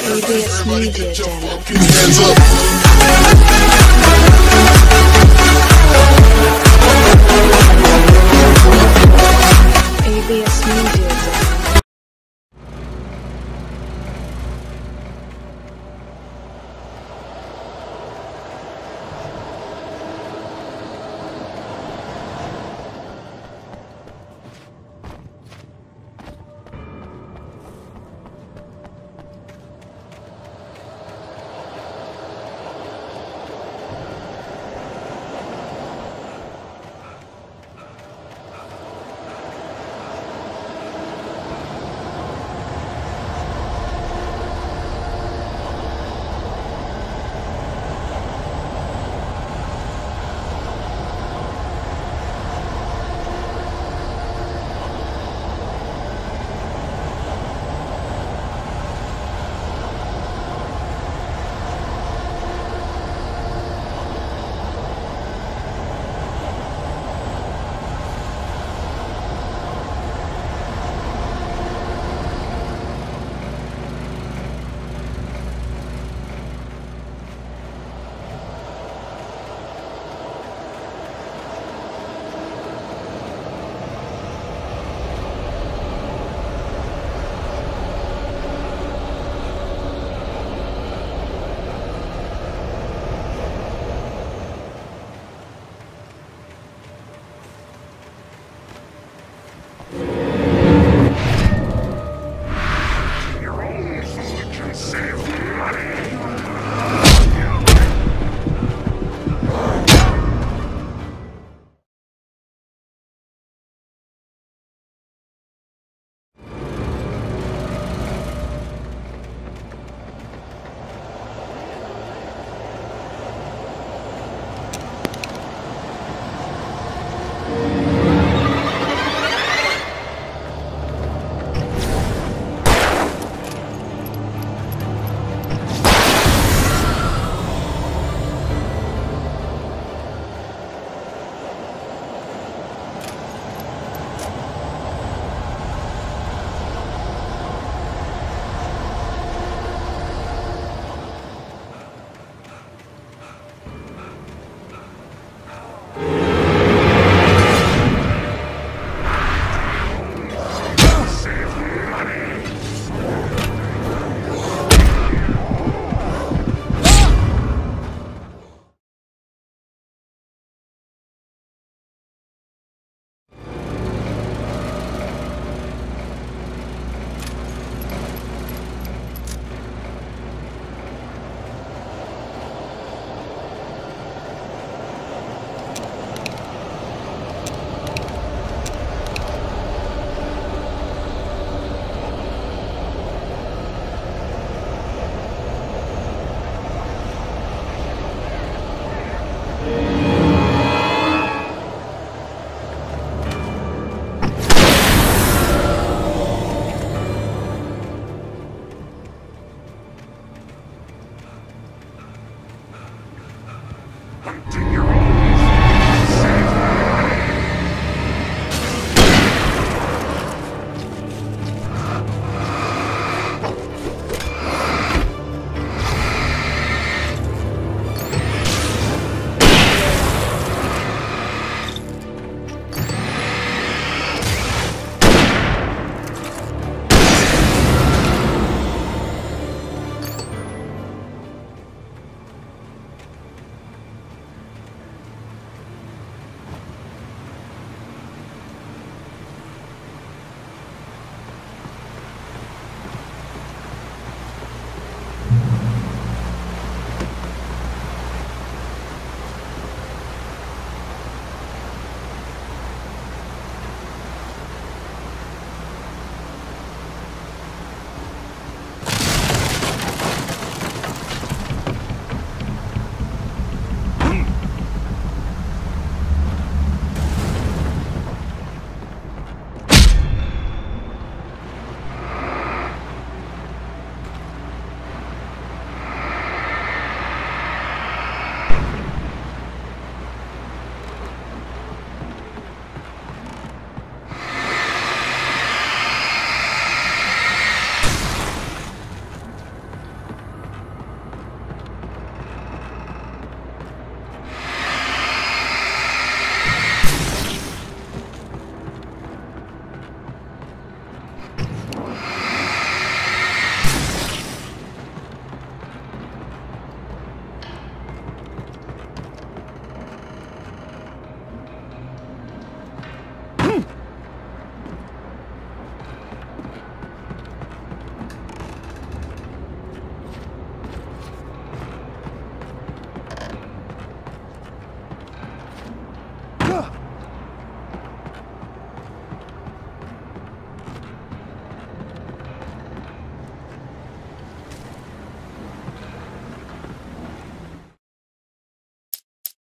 ABS Media Channel. Hands up. ABS Media Channel.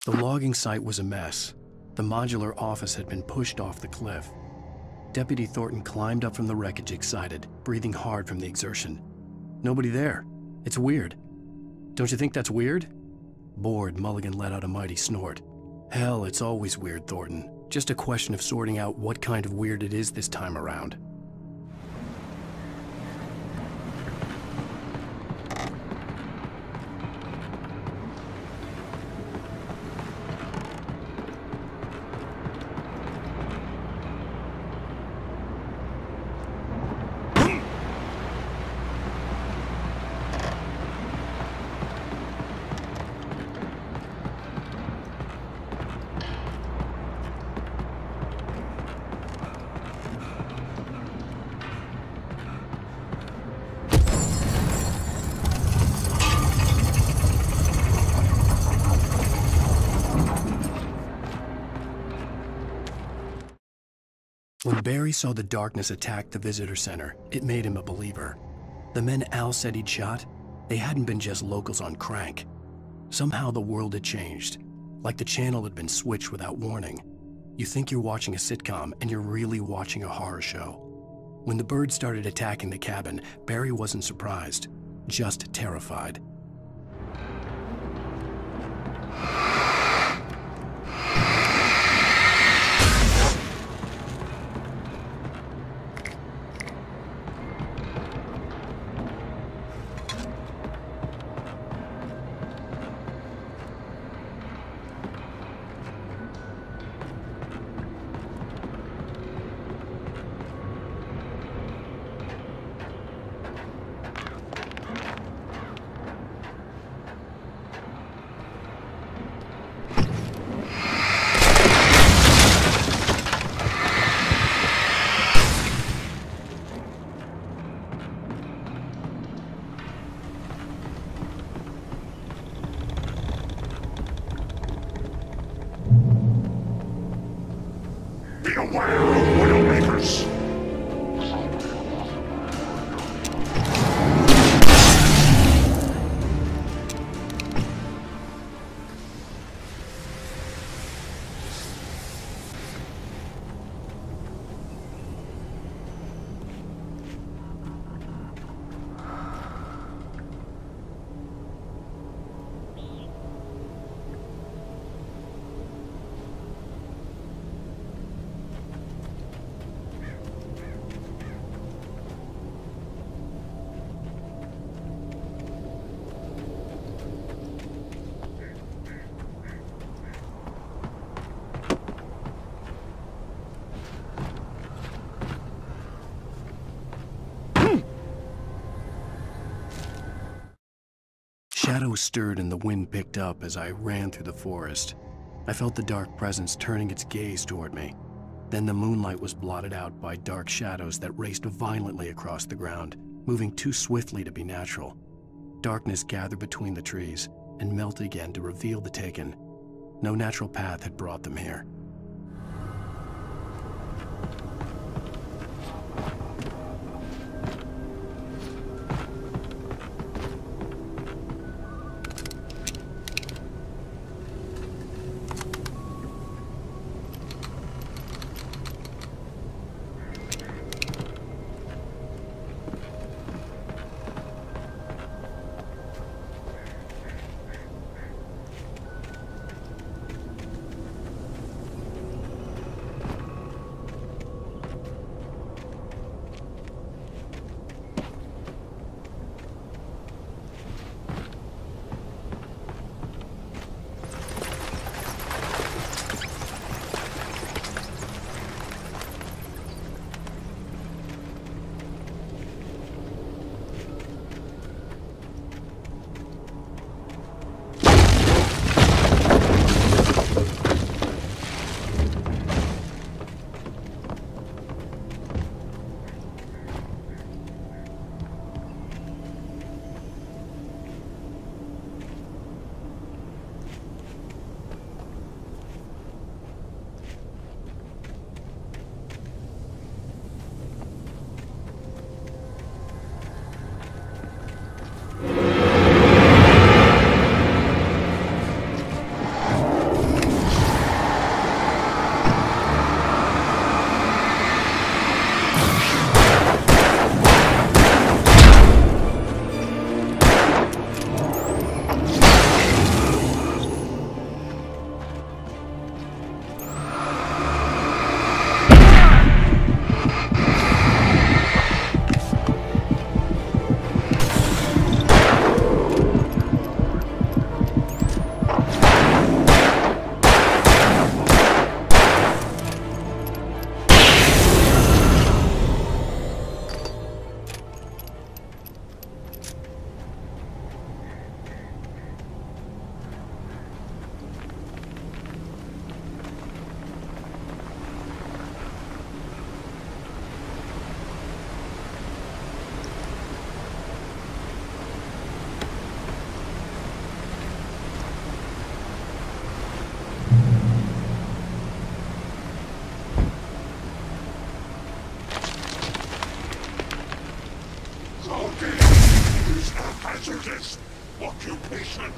The logging site was a mess. The modular office had been pushed off the cliff. Deputy Thornton climbed up from the wreckage excited, breathing hard from the exertion. Nobody there. It's weird. Don't you think that's weird? Bored, Mulligan let out a mighty snort. Hell, it's always weird, Thornton. Just a question of sorting out what kind of weird it is this time around. When Barry saw the darkness attack the visitor center, it made him a believer. The men Al said he'd shot, they hadn't been just locals on crank. Somehow the world had changed, like the channel had been switched without warning. You think you're watching a sitcom, and you're really watching a horror show. When the birds started attacking the cabin, Barry wasn't surprised, just terrified. Beware of Widowmakers! Shadows stirred and the wind picked up as I ran through the forest. I felt the dark presence turning its gaze toward me. Then the moonlight was blotted out by dark shadows that raced violently across the ground, moving too swiftly to be natural. Darkness gathered between the trees and melted again to reveal the Taken. No natural path had brought them here. hazardous occupation.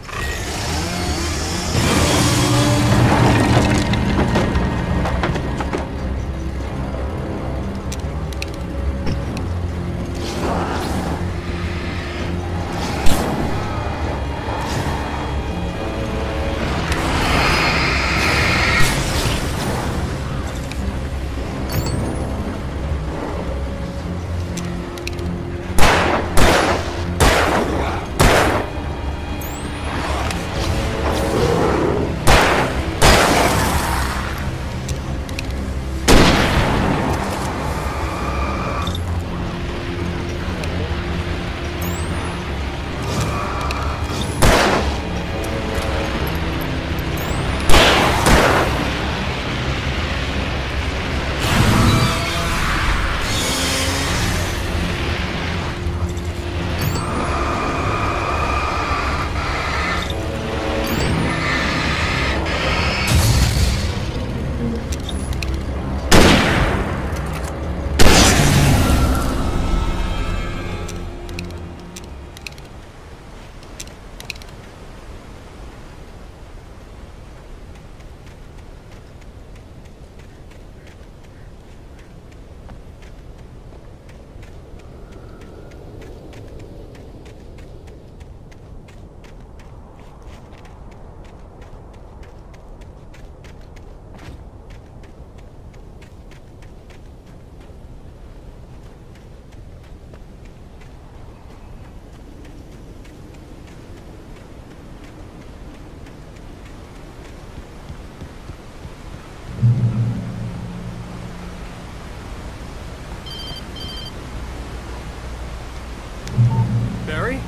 Barry?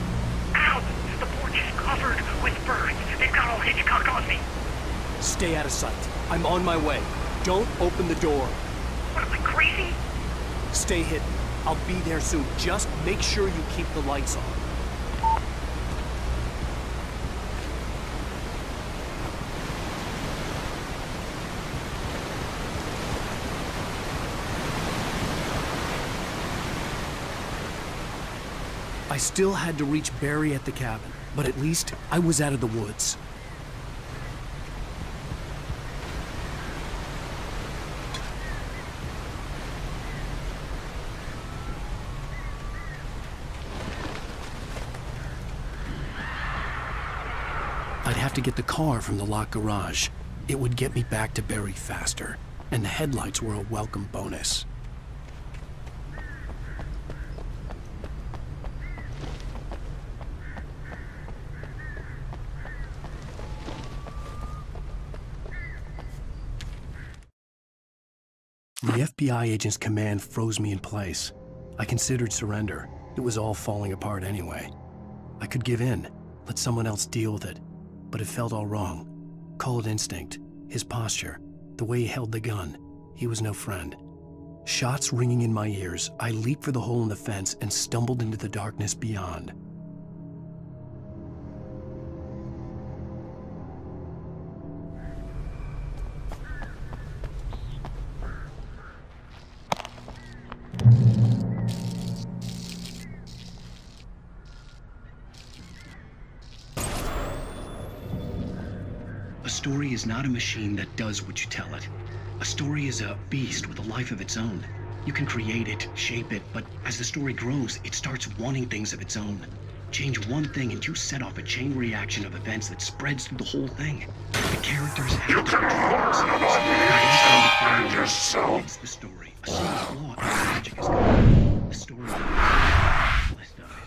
Ow! The porch is covered with birds. They've got all Hitchcock on me. Stay out of sight. I'm on my way. Don't open the door. What am I, crazy? Stay hidden. I'll be there soon. Just make sure you keep the lights on. I still had to reach Barry at the cabin, but at least I was out of the woods. I'd have to get the car from the locked garage. It would get me back to Barry faster, and the headlights were a welcome bonus. The FBI agent's command froze me in place. I considered surrender. It was all falling apart anyway. I could give in, let someone else deal with it, but it felt all wrong. Call it instinct, his posture, the way he held the gun. He was no friend. Shots ringing in my ears, I leaped for the hole in the fence and stumbled into the darkness beyond. A story is not a machine that does what you tell it. A story is a beast with a life of its own. You can create it, shape it, but as the story grows, it starts wanting things of its own. Change one thing and you set off a chain reaction of events that spreads through the whole thing. The characters have to Find yourself. It's the story. A single flaw in the magic is gone. The story less dies.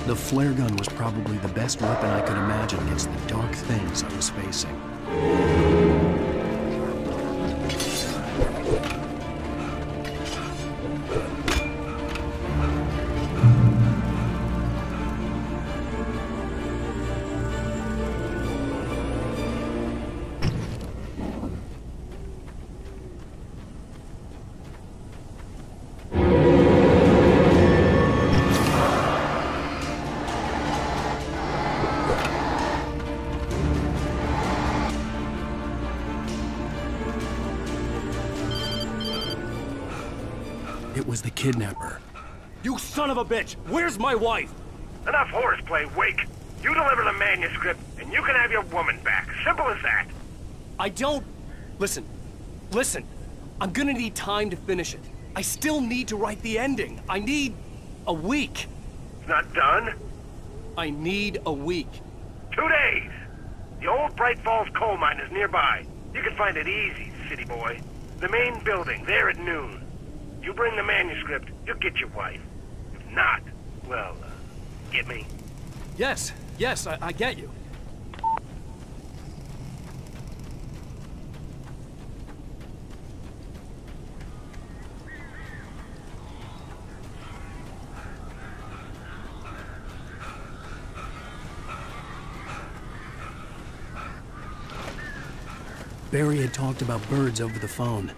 The flare gun was probably the best weapon I could imagine against the dark things I was facing. It was the kidnapper. You son of a bitch! Where's my wife? Enough horseplay, Wake. You deliver the manuscript, and you can have your woman back. Simple as that. I don't... Listen. I'm gonna need time to finish it. I still need to write the ending. I need a week. It's not done. I need a week. 2 days. The old Bright Falls coal mine is nearby. You can find it easy, city boy. The main building, there at noon. You bring the manuscript, you'll get your wife. If not, well, get me? Yes, I get you. Barry had talked about birds over the phone.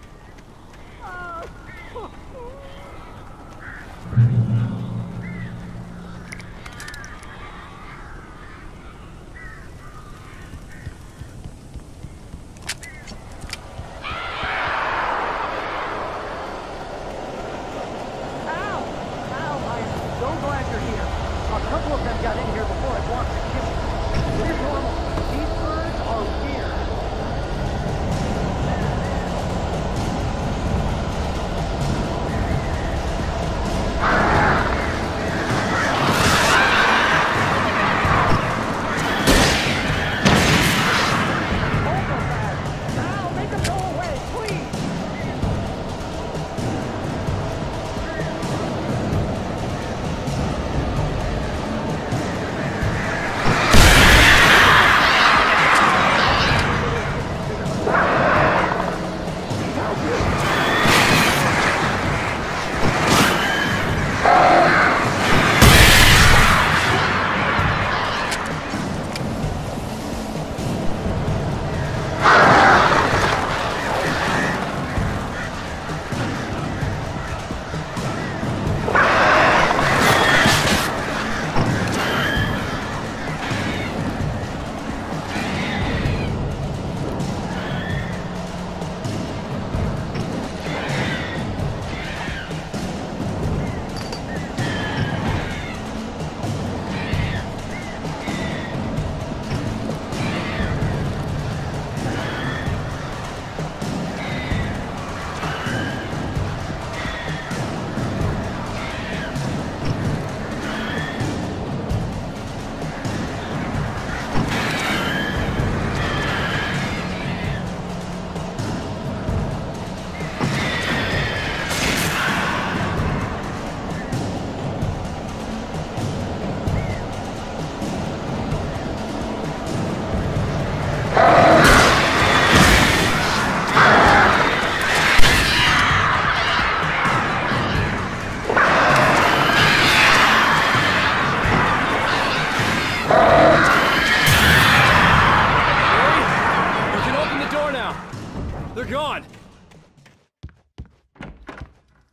gone!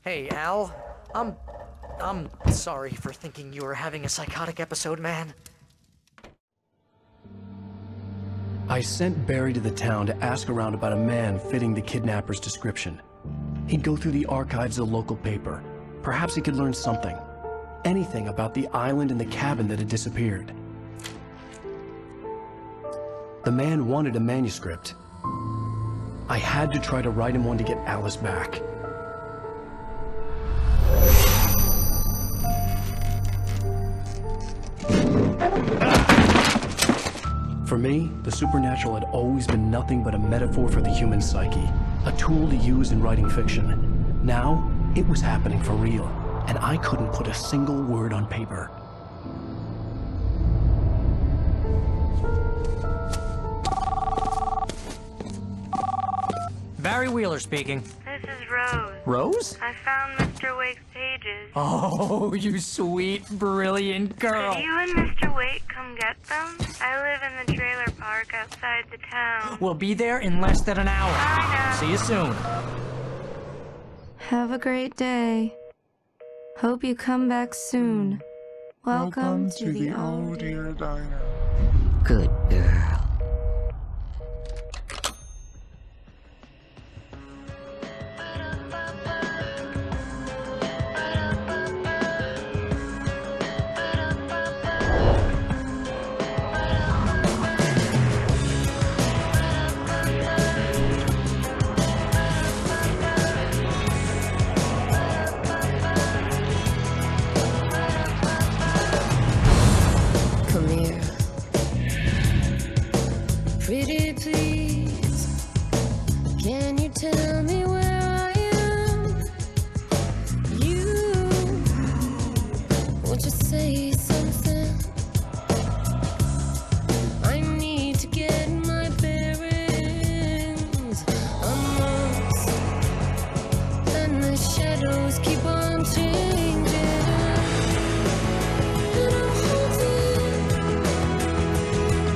Hey, Al. I'm sorry for thinking you were having a psychotic episode, man. I sent Barry to the town to ask around about a man fitting the kidnapper's description. He'd go through the archives of the local paper. Perhaps he could learn something. Anything about the island and the cabin that had disappeared. The man wanted a manuscript. I had to try to write him one to get Alice back. For me, the supernatural had always been nothing but a metaphor for the human psyche, a tool to use in writing fiction. Now, it was happening for real, and I couldn't put a single word on paper. Barry Wheeler speaking. This is Rose. Rose? I found Mr. Wake's pages. Oh, you sweet, brilliant girl. Could you and Mr. Wake come get them? I live in the trailer park outside the town. We'll be there in less than an hour. Bye now. See you soon. Have a great day. Hope you come back soon. Welcome to the Oh Dear Diner. Good girl. Come here. Pretty please, can you tell me where I am? Won't you say something? I need to get my bearings. I'm lost, and the shadows keep on changing. And I'm haunted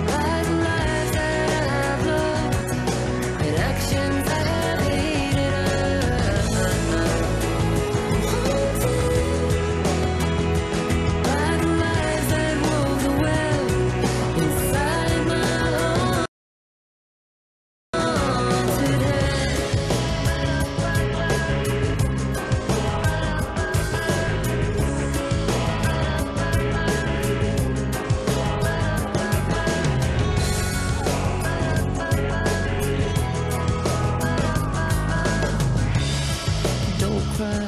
by the lives that I have loved and actions I have hated. I'm haunted by the lies that wove the web inside my haunted head. Don't cry.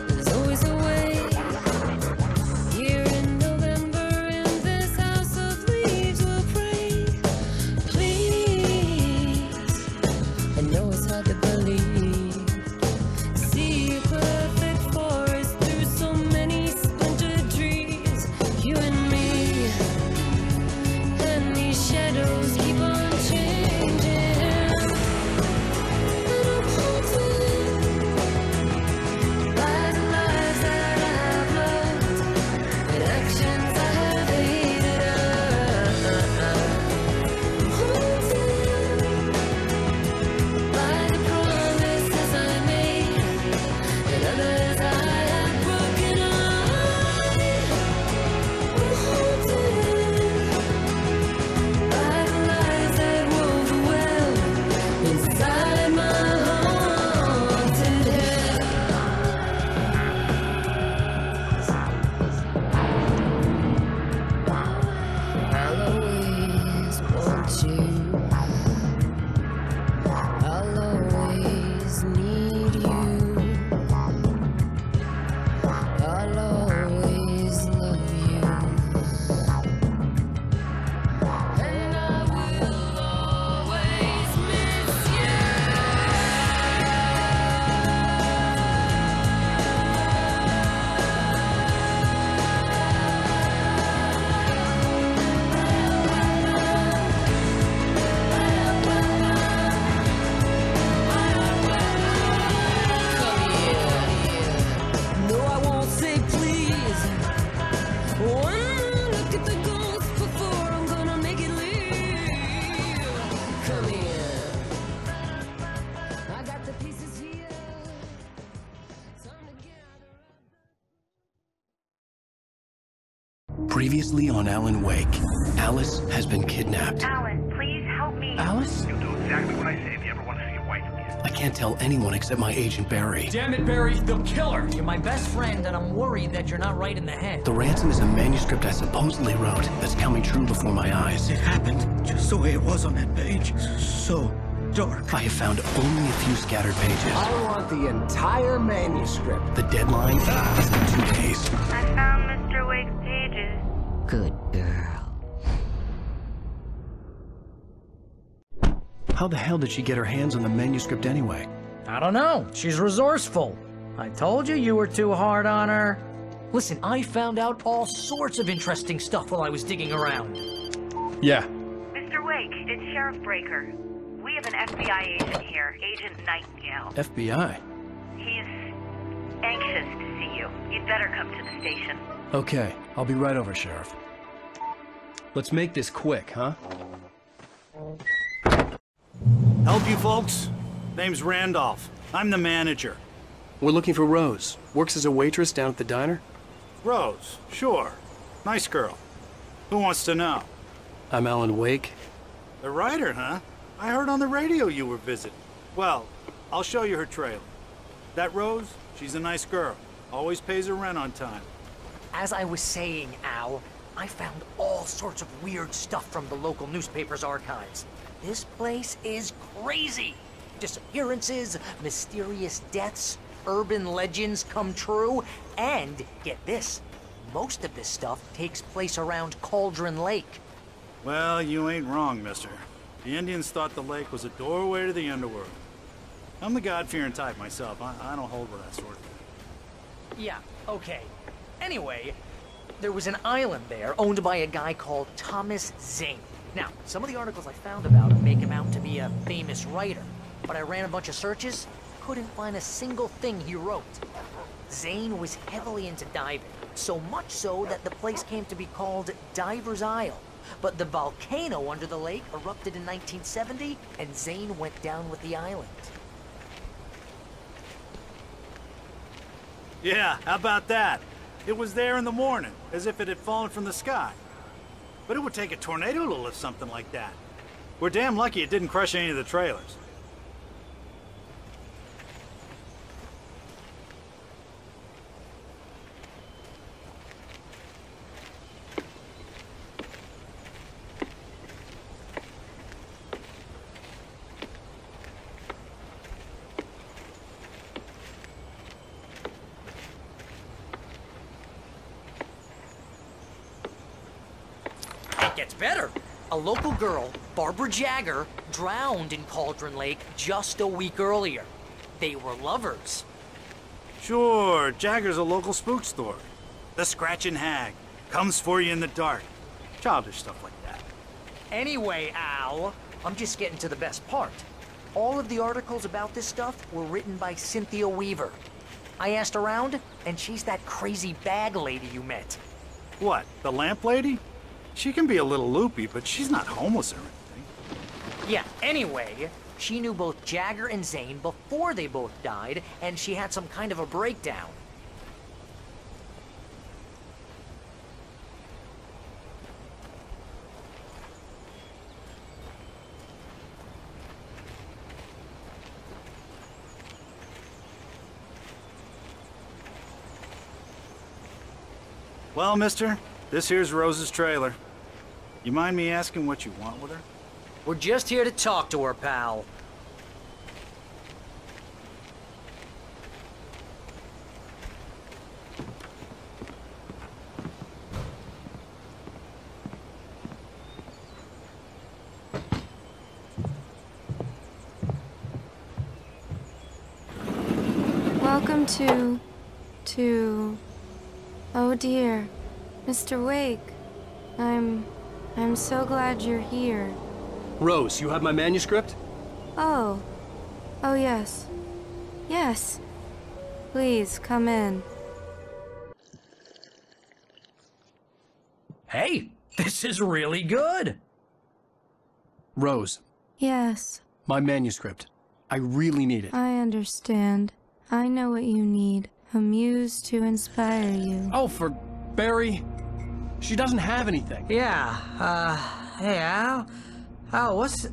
There's always a way. Here in November, in this house of leaves, we'll pray. Please. I know it's hard to believe. See a perfect forest through so many splintered trees. You and me. And these shadows keep on changing. And I'm haunted by the lives that I have loved and actions I have hated. I'm haunted by the promises I made and others I have broken. I'm haunted by the lies that wove the web inside my haunted head. I'll always want you. I'll always need you. I'll always love you. And I will always miss you. Come here. No, I won't say please. One look at the ghost before I'm gonna make it leave. Come here. Previously on Alan Wake, Alice has been kidnapped. Alan, please help me. Alice? You'll do exactly what I say if you ever want to see your wife again. I can't tell anyone except my agent Barry. Damn it, Barry, they'll kill her! You're my best friend, and I'm worried that you're not right in the head. The ransom is a manuscript I supposedly wrote that's coming true before my eyes. It happened just the way it was on that page. So dark. I have found only a few scattered pages. I want the entire manuscript. The deadline is in 2 days. I found Mr. Wake's pages. Good girl. How the hell did she get her hands on the manuscript anyway? I don't know. She's resourceful. I told you you were too hard on her. Listen, I found out all sorts of interesting stuff while I was digging around. Yeah. Mr. Wake, it's Sheriff Breaker. We have an FBI agent here, Agent Nightingale. FBI? He's anxious to see you. You'd better come to the station. Okay, I'll be right over, Sheriff. Let's make this quick, huh? Help you folks? Name's Randolph. I'm the manager. We're looking for Rose. Works as a waitress down at the diner. Rose, sure. Nice girl. Who wants to know? I'm Alan Wake. The writer, huh? I heard on the radio you were visiting. Well, I'll show you her trailer. That Rose, she's a nice girl. Always pays her rent on time. As I was saying, Al, I found all sorts of weird stuff from the local newspaper's archives. This place is crazy. Disappearances, mysterious deaths, urban legends come true, and get this, most of this stuff takes place around Cauldron Lake. Well, you ain't wrong, mister. The Indians thought the lake was a doorway to the underworld. I'm the God-fearing type myself. I don't hold with that sort of thing. Yeah, okay. Anyway, there was an island there owned by a guy called Thomas Zane. Now, some of the articles I found about him make him out to be a famous writer, but I ran a bunch of searches, couldn't find a single thing he wrote. Zane was heavily into diving, so much so that the place came to be called Diver's Isle. But the volcano under the lake erupted in 1970, and Zane went down with the island. Yeah, how about that? It was there in the morning, as if it had fallen from the sky. But it would take a tornado to lift something like that. We're damn lucky it didn't crush any of the trailers. It gets better. A local girl, Barbara Jagger, drowned in Cauldron Lake just a week earlier. They were lovers. Sure, Jagger's a local spook store. The Scratching Hag. Comes for you in the dark. Childish stuff like that. Anyway, Al, I'm just getting to the best part. All of the articles about this stuff were written by Cynthia Weaver. I asked around, and she's that crazy bag lady you met. What, the lamp lady? She can be a little loopy, but she's not homeless or anything. Yeah, anyway, she knew both Jagger and Zane before they both died, and she had some kind of a breakdown. Well, mister, this here's Rose's trailer. You mind me asking what you want with her? We're just here to talk to her, pal. Welcome to... Oh dear, Mr. Wake. I'm so glad you're here. Rose, you have my manuscript? Oh. Oh yes. Yes. Please, come in. Hey, this is really good. Rose, Yes, my manuscript. I really need it. I understand. I know what you need. A muse to inspire you. Oh, for Barry. She doesn't have anything. Yeah, hey, Al? Al, what's...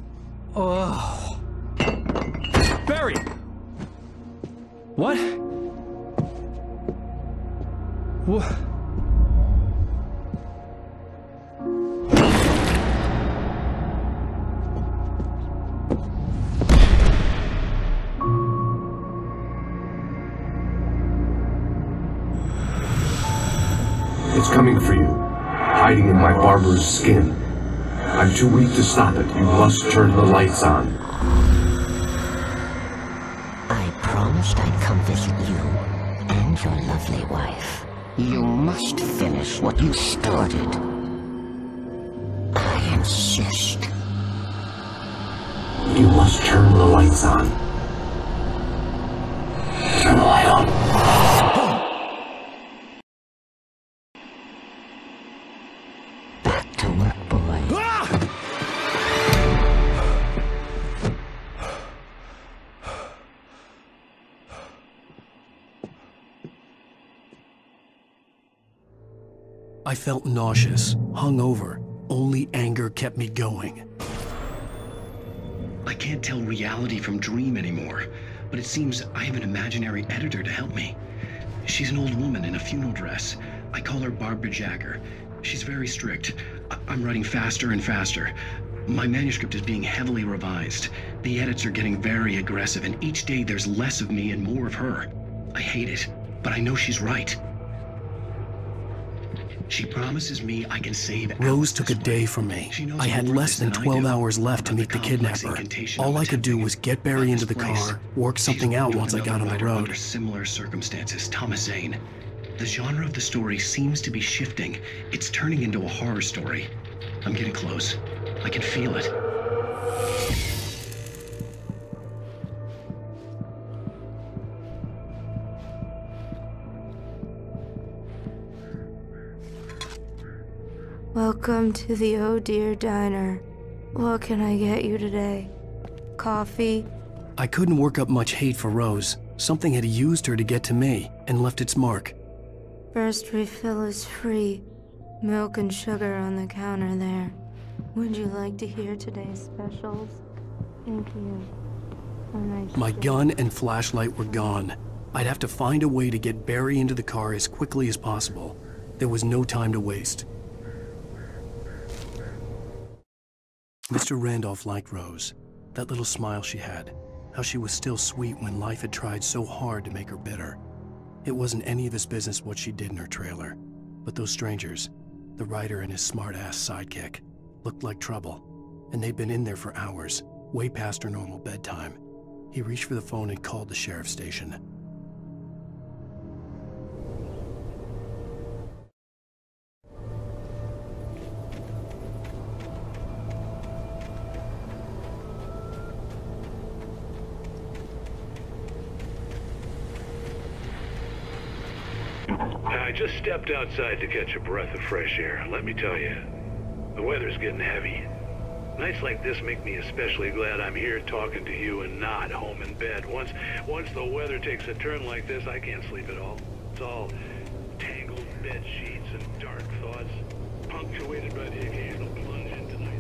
Oh... Barry! What? What? It's coming for you, hiding in my barber's skin. I'm too weak to stop it. You must turn the lights on. I promised I'd come visit you and your lovely wife. You must finish what you started. I insist. You must turn the lights on. Turn the light on. Back to work, boy. I felt nauseous, hungover. Only anger kept me going. I can't tell reality from dream anymore, but it seems I have an imaginary editor to help me. She's an old woman in a funeral dress. I call her Barbara Jagger. She's very strict. I'm writing faster and faster. My manuscript is being heavily revised. The edits are getting very aggressive, and each day there's less of me and more of her. I hate it, but I know she's right. She promises me I can save Rose took a day from me. I had less than 12 hours left to meet the kidnapper. All I could do was get Barry into the car, work something out once I got on the road. Under similar circumstances, Thomas Zane. The genre of the story seems to be shifting. It's turning into a horror story. I'm getting close. I can feel it. Welcome to the Oh Dear Diner. What can I get you today? Coffee? I couldn't work up much hate for Rose. Something had used her to get to me and left its mark. First refill is free. Milk and sugar on the counter there. Would you like to hear today's specials? Thank you. My gun and flashlight were gone. I'd have to find a way to get Barry into the car as quickly as possible. There was no time to waste. Mr. Randolph liked Rose. That little smile she had. How she was still sweet when life had tried so hard to make her bitter. It wasn't any of his business what she did in her trailer. But those strangers, the writer and his smart-ass sidekick, looked like trouble. And they'd been in there for hours, way past her normal bedtime. He reached for the phone and called the sheriff's station. I just stepped outside to catch a breath of fresh air. Let me tell you, the weather's getting heavy. Nights like this make me especially glad I'm here talking to you and not home in bed. Once the weather takes a turn like this, I can't sleep at all. It's all tangled bed sheets and dark thoughts, punctuated by the occasional plunge into nightmare.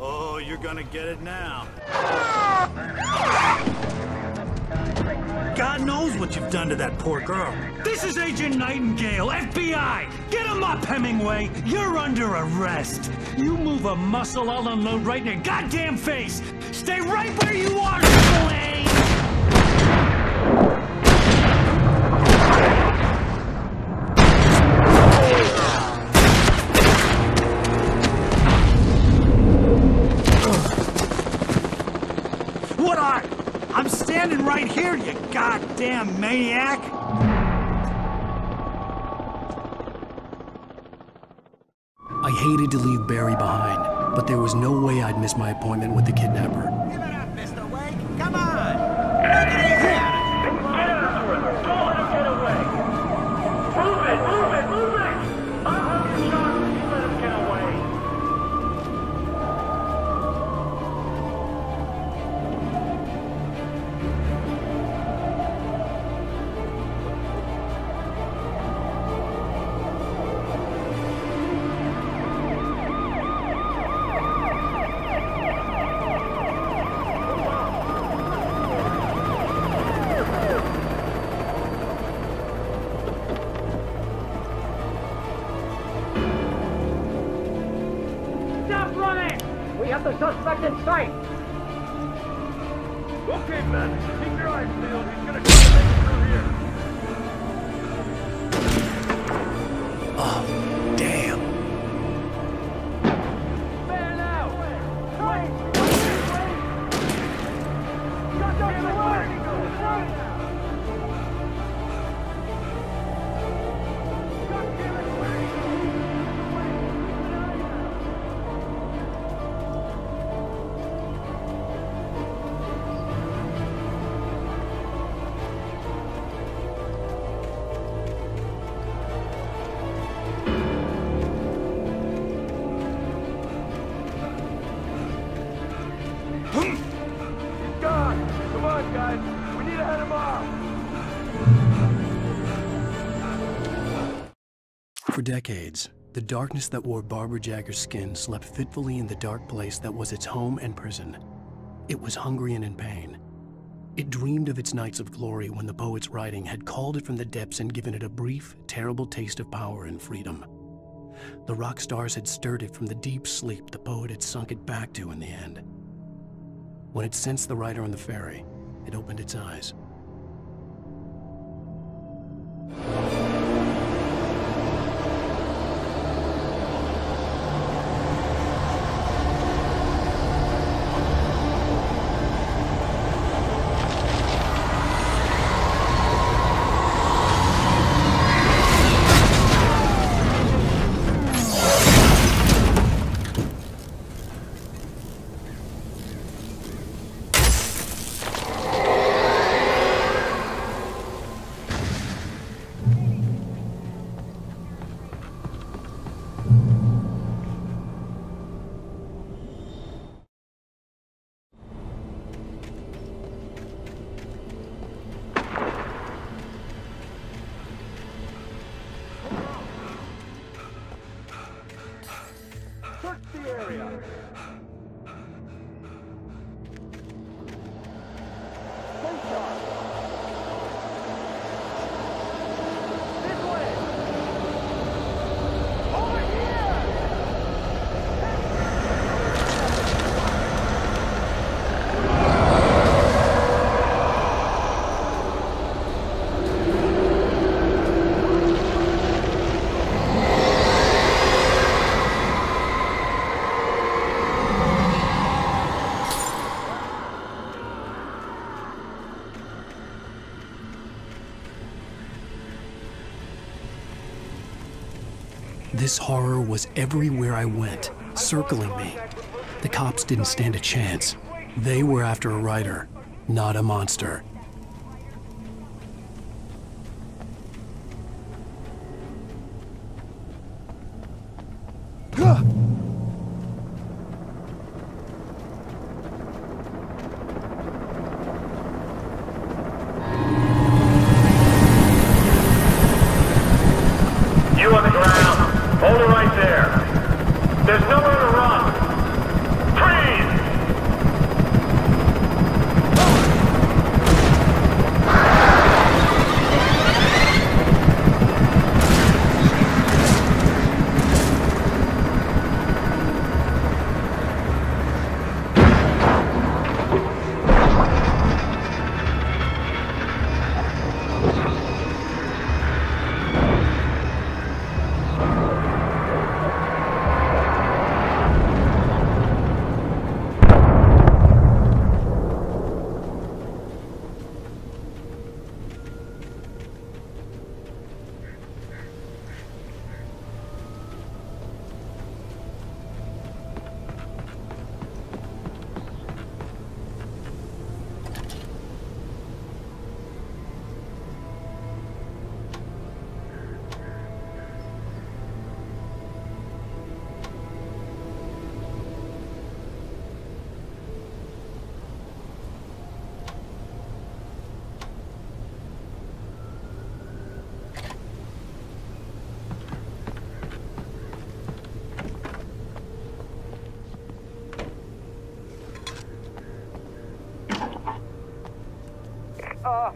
Oh, you're gonna get it now. God knows what you've done to that poor girl. This is Agent Nightingale, FBI! Get him up, Hemingway! You're under arrest! You move a muscle, I'll unload right in your goddamn face! Stay right where you are, Triple A! What are? I'm standing right here, you goddamn maniac! hated to leave Barry behind, but there was no way I'd miss my appointment with the kidnapper. Give it up, Mr. Wake! Come on! Take it easy on it! Get after him! Don't let him get away! Move it! Move it! Move it! I'll have your shot if you let him get away! Stop running! We have the suspect in sight! Okay, men. Keep your eyes peeled. He's gonna try to make it through here. Oh, damn. Man out! Wait! Shut up the way! He's gone. Come on, guys. We need to head him off. For decades, the darkness that wore Barbara Jagger's skin slept fitfully in the dark place that was its home and prison. It was hungry and in pain. It dreamed of its nights of glory when the poet's writing had called it from the depths and given it a brief, terrible taste of power and freedom. The rock stars had stirred it from the deep sleep the poet had sunk it back to in the end. When it sensed the writer on the ferry, it opened its eyes. Search the area. Stay sharp. This way. Over here. This horror was everywhere I went, circling me. The cops didn't stand a chance. They were after a writer, not a monster. You on the ground. Hold it right there. There's nowhere to run. Freeze!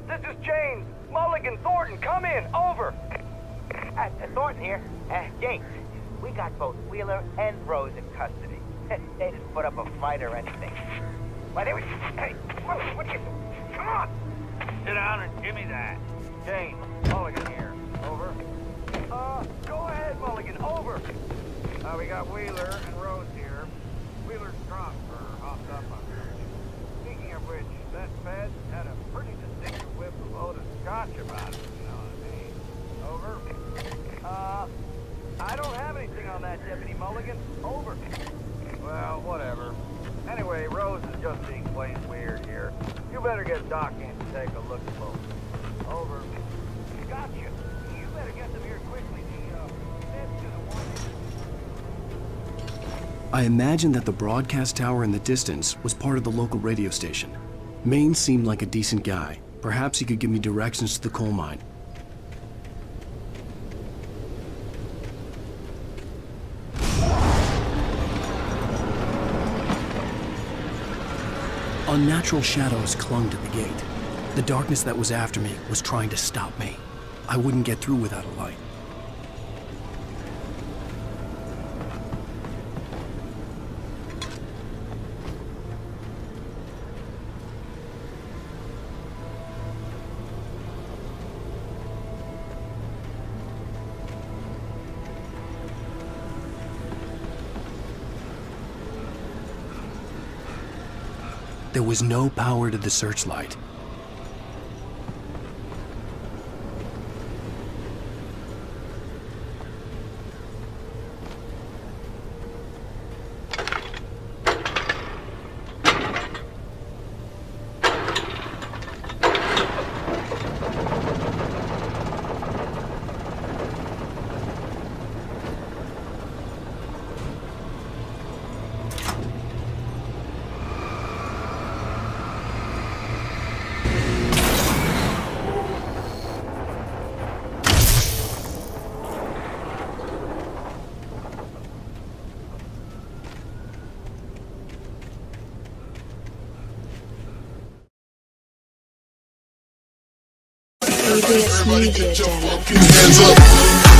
This is James. Mulligan, Thornton, come in. Over. Thornton here. James, we got both Wheeler and Rose in custody. They didn't put up a fight or anything. Why, they were... Hey, what are you... Come on! Sit down and give me that. James, Mulligan here. Over. Go ahead, Mulligan. Over. We got Wheeler and Rose here. Wheeler's drunk or hopped up on her. Speaking of which, that Fed had a pretty distinctive whiff of loaded scotch about it, you know what I mean? Over. I don't have anything on that, Deputy Mulligan. Over. Well, whatever. Anyway, Rose is just being plain weird here. You better get Doc in to take a look close. Over. Gotcha. You better get them here quickly. The Fed's gonna want you. I imagined that the broadcast tower in the distance was part of the local radio station. Maine seemed like a decent guy. Perhaps he could give me directions to the coal mine. Unnatural shadows clung to the gate. The darkness that was after me was trying to stop me. I wouldn't get through without a light. There was no power to the searchlight. ABS Media Channel.